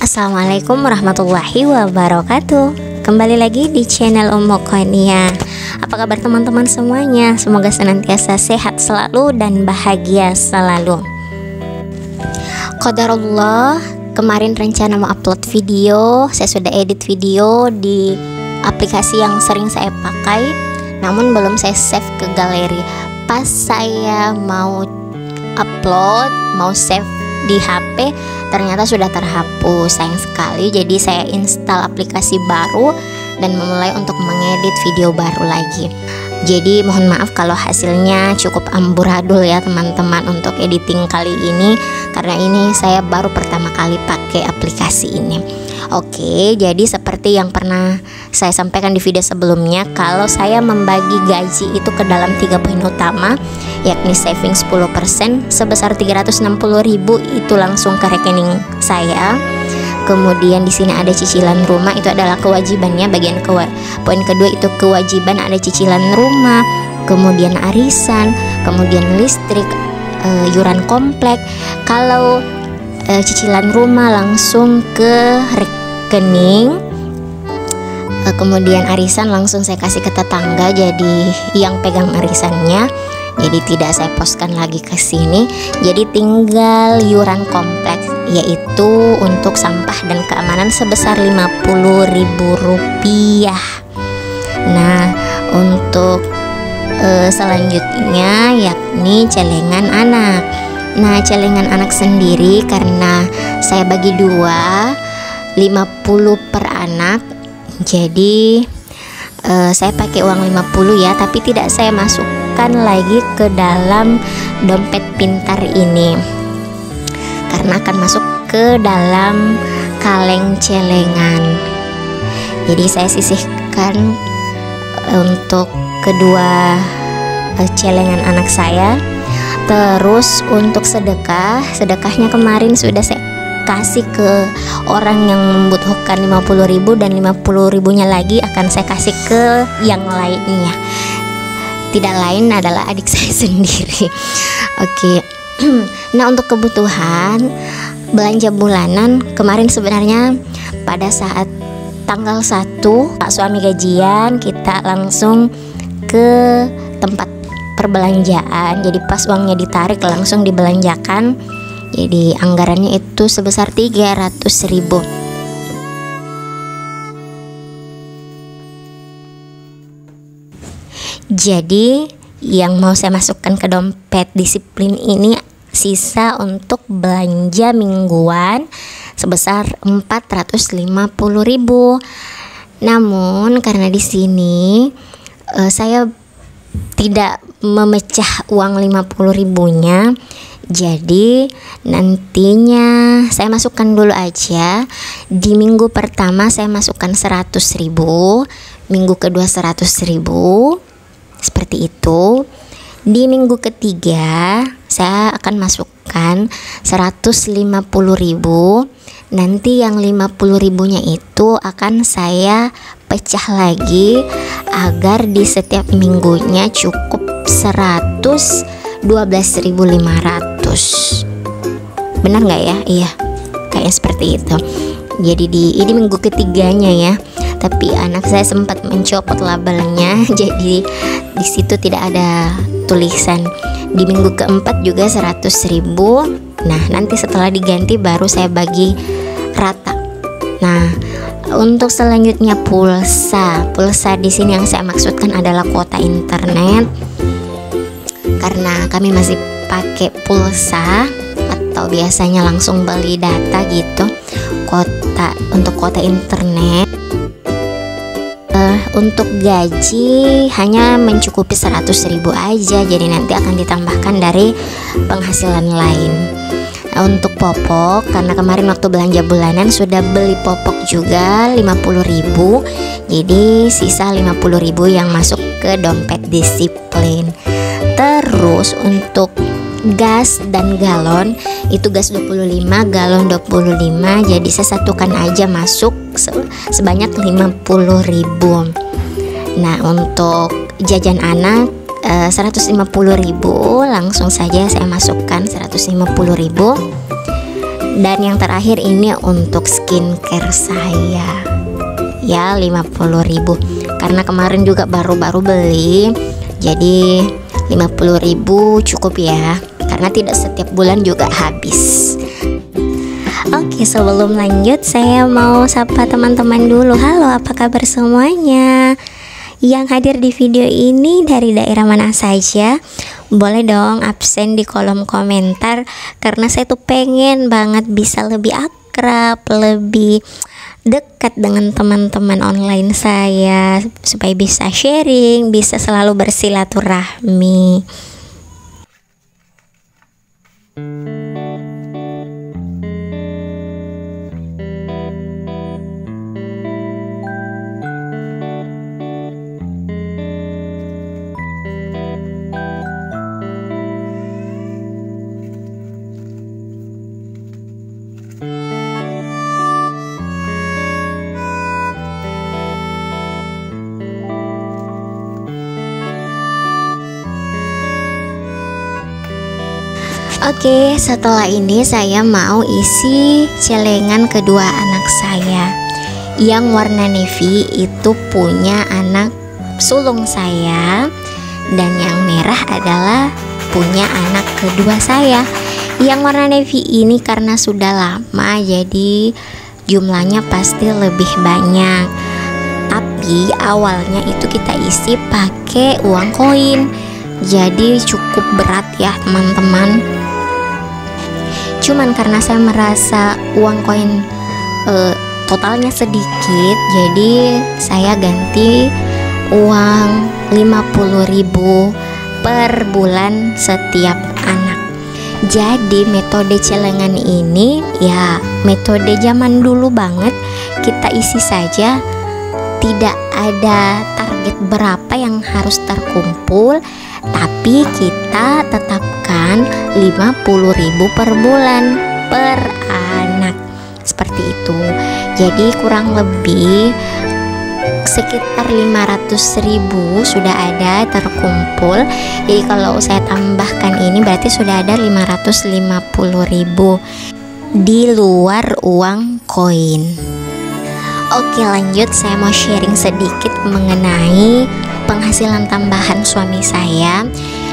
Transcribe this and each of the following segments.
Assalamualaikum warahmatullahi wabarakatuh. Kembali lagi di channel Ummu Qania. Apa kabar teman-teman semuanya? Semoga senantiasa sehat selalu dan bahagia selalu. Qadarullah, kemarin rencana mau upload video, saya sudah edit video di aplikasi yang sering saya pakai, namun belum saya save ke galeri. Pas saya mau upload, mau save di HP, ternyata sudah terhapus. Sayang sekali. Jadi saya install aplikasi baru dan memulai untuk mengedit video baru lagi. Jadi mohon maaf kalau hasilnya cukup amburadul ya teman-teman untuk editing kali ini, karena ini saya baru pertama kali pakai aplikasi ini. Oke, jadi seperti yang pernah saya sampaikan di video sebelumnya, kalau saya membagi gaji itu ke dalam 3 poin utama, yakni saving 10% sebesar 360.000 itu langsung ke rekening saya. Kemudian di sini ada cicilan rumah, itu adalah kewajibannya. Poin kedua itu kewajiban, ada cicilan rumah, kemudian arisan, kemudian listrik, iuran komplek. Kalau cicilan rumah langsung ke rekening, kemudian arisan langsung saya kasih ke tetangga, jadi yang pegang arisannya, jadi tidak saya poskan lagi ke sini. Jadi tinggal iuran kompleks, yaitu untuk sampah dan keamanan sebesar Rp50.000. Nah, untuk selanjutnya yakni celengan anak. Nah, celengan anak sendiri karena saya bagi 50 per anak, jadi saya pakai uang 50 ya, tapi tidak saya masukkan lagi ke dalam dompet pintar ini karena akan masuk ke dalam kaleng celengan. Jadi saya sisihkan untuk kedua celengan anak saya. Terus untuk sedekahnya kemarin sudah saya kasih ke orang yang membutuhkan 50.000, dan 50.000-nya lagi akan saya kasih ke yang lainnya. Tidak lain adalah adik saya sendiri. Oke. Nah, untuk kebutuhan belanja bulanan kemarin sebenarnya pada saat tanggal 1 Pak suami gajian, kita langsung ke tempat perbelanjaan. Jadi pas uangnya ditarik langsung dibelanjakan. Jadi anggarannya itu sebesar 300.000. Jadi yang mau saya masukkan ke dompet disiplin ini sisa untuk belanja mingguan sebesar 450.000. Namun karena di sini saya tidak memecah uang 50.000-nya, jadi nantinya saya masukkan dulu aja. Di minggu pertama saya masukkan 100.000, minggu kedua 100.000, seperti itu. Di minggu ketiga saya akan masukkan 150.000. Nanti yang 50.000-nya itu akan saya pecah lagi agar di setiap minggunya cukup 112.500. Benar nggak ya? Iya, kayak seperti itu. Jadi ini minggu ketiganya ya. Tapi anak saya sempat mencopot labelnya, jadi di situ tidak ada tulisan. Di minggu keempat juga 100.000. Nah, nanti setelah diganti baru saya bagi rata. Nah, untuk selanjutnya pulsa di sini yang saya maksudkan adalah kuota internet, karena kami masih pakai pulsa atau biasanya langsung beli data gitu. Untuk kuota internet, untuk gaji hanya mencukupi 100.000 aja, jadi nanti akan ditambahkan dari penghasilan lain. Untuk popok, karena kemarin waktu belanja bulanan sudah beli popok juga 50.000, jadi sisa 50.000 yang masuk ke dompet disiplin. Terus untuk gas dan galon, itu gas 25, galon 25, jadi saya satukan aja masuk sebanyak 50.000. Nah, untuk jajan anak 150.000, langsung saja saya masukkan 150.000. Dan yang terakhir ini untuk skincare saya, ya 50.000, karena kemarin juga baru-baru beli, jadi 50.000 cukup ya, karena tidak setiap bulan juga habis. Oke, sebelum lanjut saya mau sapa teman-teman dulu. Halo, apa kabar semuanya? Yang hadir di video ini dari daerah mana saja? Boleh dong absen di kolom komentar, karena saya tuh pengen banget bisa lebih akrab, lebih dekat dengan teman-teman online saya, supaya bisa sharing, bisa selalu bersilaturahmi. Oke, setelah ini saya mau isi celengan kedua anak saya. Yang warna navy itu punya anak sulung saya, dan yang merah adalah punya anak kedua saya. Yang warna navy ini karena sudah lama, jadi jumlahnya pasti lebih banyak. Tapi awalnya itu kita isi pakai uang koin, jadi cukup berat ya teman-teman. Cuman karena saya merasa uang koin totalnya sedikit, jadi saya ganti uang 50.000 per bulan setiap anak. Jadi metode celengan ini ya metode zaman dulu banget, kita isi saja, tidak ada target berapa yang harus terkumpul, tapi kita tetapkan 50.000 per bulan per anak, seperti itu. Jadi kurang lebih sekitar 500.000 sudah ada terkumpul. Jadi kalau saya tambahkan ini berarti sudah ada 550.000 di luar uang koin. Oke, lanjut, saya mau sharing sedikit mengenai penghasilan tambahan suami saya.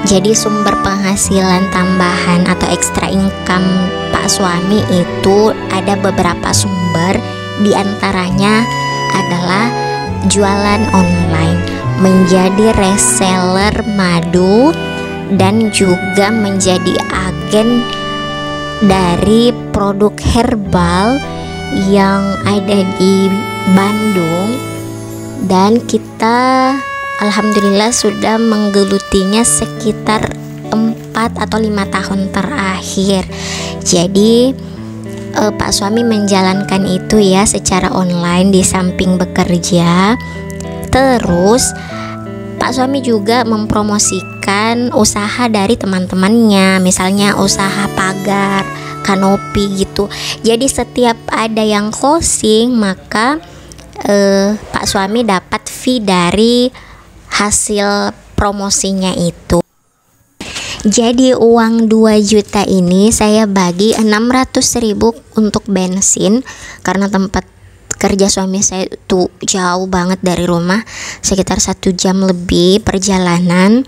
Jadi sumber penghasilan tambahan atau extra income Pak suami itu ada beberapa sumber, diantaranya adalah jualan online, menjadi reseller madu, dan juga menjadi agen dari produk herbal yang ada di Bandung. Dan kita alhamdulillah sudah menggelutinya sekitar 4 atau 5 tahun terakhir. Jadi Pak suami menjalankan itu ya secara online di samping bekerja. Terus Pak suami juga mempromosikan usaha dari teman-temannya, misalnya usaha pagar, kanopi gitu. Jadi setiap ada yang closing, maka Pak suami dapat fee dari hasil promosinya itu. Jadi uang 2 juta ini saya bagi 600.000 untuk bensin, karena tempat kerja suami saya itu jauh banget dari rumah, sekitar 1 jam lebih perjalanan.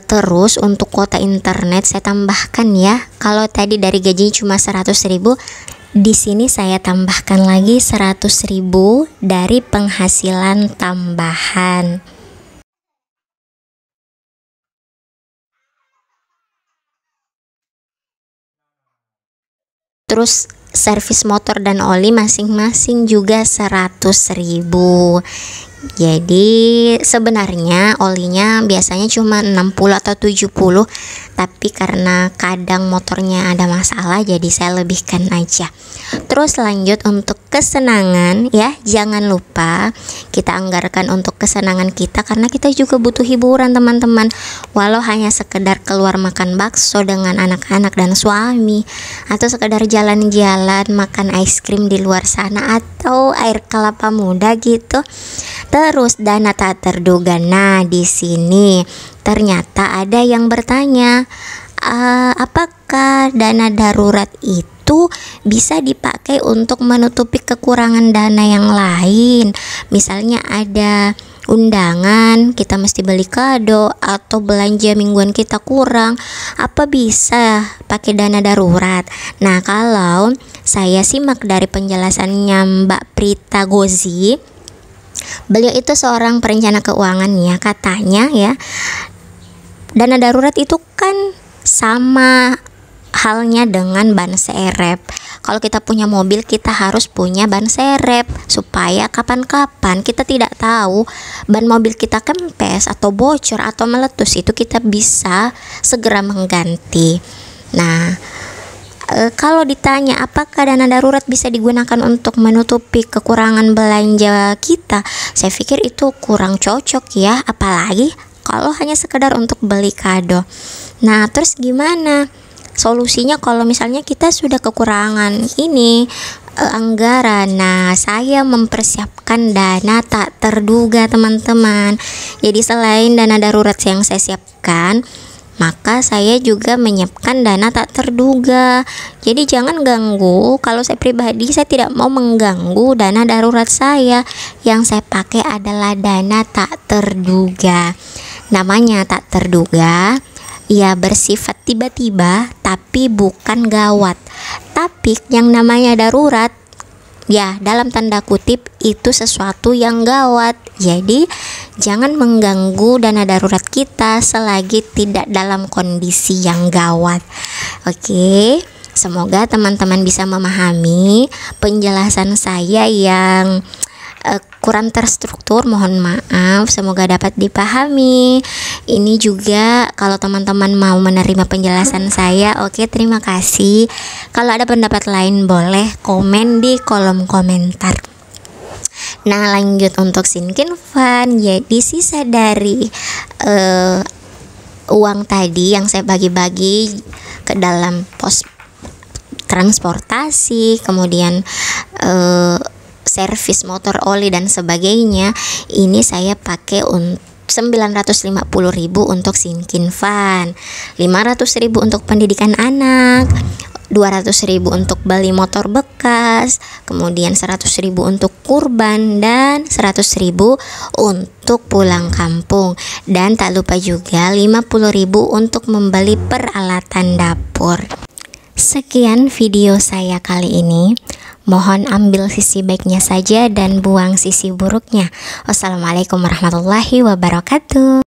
Terus untuk kuota internet saya tambahkan ya. Kalau tadi dari gaji cuma 100.000, di sini saya tambahkan lagi 100.000 dari penghasilan tambahan. Terus servis motor dan oli masing-masing juga 100.000. Jadi sebenarnya olinya biasanya cuma 60 atau 70, tapi karena kadang motornya ada masalah jadi saya lebihkan aja. Terus lanjut untuk kesenangan ya, jangan lupa kita anggarkan untuk kesenangan kita, karena kita juga butuh hiburan teman-teman. Walau hanya sekedar keluar makan bakso dengan anak-anak dan suami, atau sekedar jalan-jalan makan es krim di luar sana, atau air kelapa muda gitu. Terus dana tak terduga. Nah, di sini ternyata ada yang bertanya, apakah dana darurat itu itu bisa dipakai untuk menutupi kekurangan dana yang lain. Misalnya ada undangan, kita mesti beli kado, atau belanja mingguan kita kurang, apa bisa pakai dana darurat. Nah, kalau saya simak dari penjelasannya Mbak Prita Gozi, beliau itu seorang perencana keuangan ya, katanya ya, dana darurat itu kan sama halnya dengan ban serep. Kalau kita punya mobil, kita harus punya ban serep supaya kapan-kapan kita tidak tahu ban mobil kita kempes atau bocor atau meletus, itu kita bisa segera mengganti. Nah, kalau ditanya apakah dana darurat bisa digunakan untuk menutupi kekurangan belanja kita, saya pikir itu kurang cocok ya, apalagi kalau hanya sekedar untuk beli kado. Nah, terus gimana solusinya kalau misalnya kita sudah kekurangan anggaran? Nah, saya mempersiapkan dana tak terduga, teman-teman. Jadi selain dana darurat yang saya siapkan, maka saya juga menyiapkan dana tak terduga. Jadi jangan ganggu. Kalau saya pribadi, saya tidak mau mengganggu dana darurat saya. Yang saya pakai adalah dana tak terduga. Namanya tak terduga, ya bersifat tiba-tiba tapi bukan gawat. Tapi yang namanya darurat, ya dalam tanda kutip itu sesuatu yang gawat. Jadi jangan mengganggu dana darurat kita selagi tidak dalam kondisi yang gawat. Oke, semoga teman-teman bisa memahami penjelasan saya yang kurang terstruktur, mohon maaf, semoga dapat dipahami. Ini juga kalau teman-teman mau menerima penjelasan saya, oke, terima kasih. Kalau ada pendapat lain boleh komen di kolom komentar. Nah, lanjut untuk Sinkin Fun. Jadi sisa dari uang tadi yang saya bagi-bagi ke dalam pos transportasi, kemudian servis motor oli dan sebagainya, ini saya pakai 950.000 untuk Sinkin Fun, 500.000 untuk pendidikan anak, 200.000 untuk beli motor bekas, kemudian 100.000 untuk kurban, dan 100.000 untuk pulang kampung. Dan tak lupa juga 50.000 untuk membeli peralatan dapur. Sekian video saya kali ini. Mohon ambil sisi baiknya saja dan buang sisi buruknya. Wassalamualaikum warahmatullahi wabarakatuh.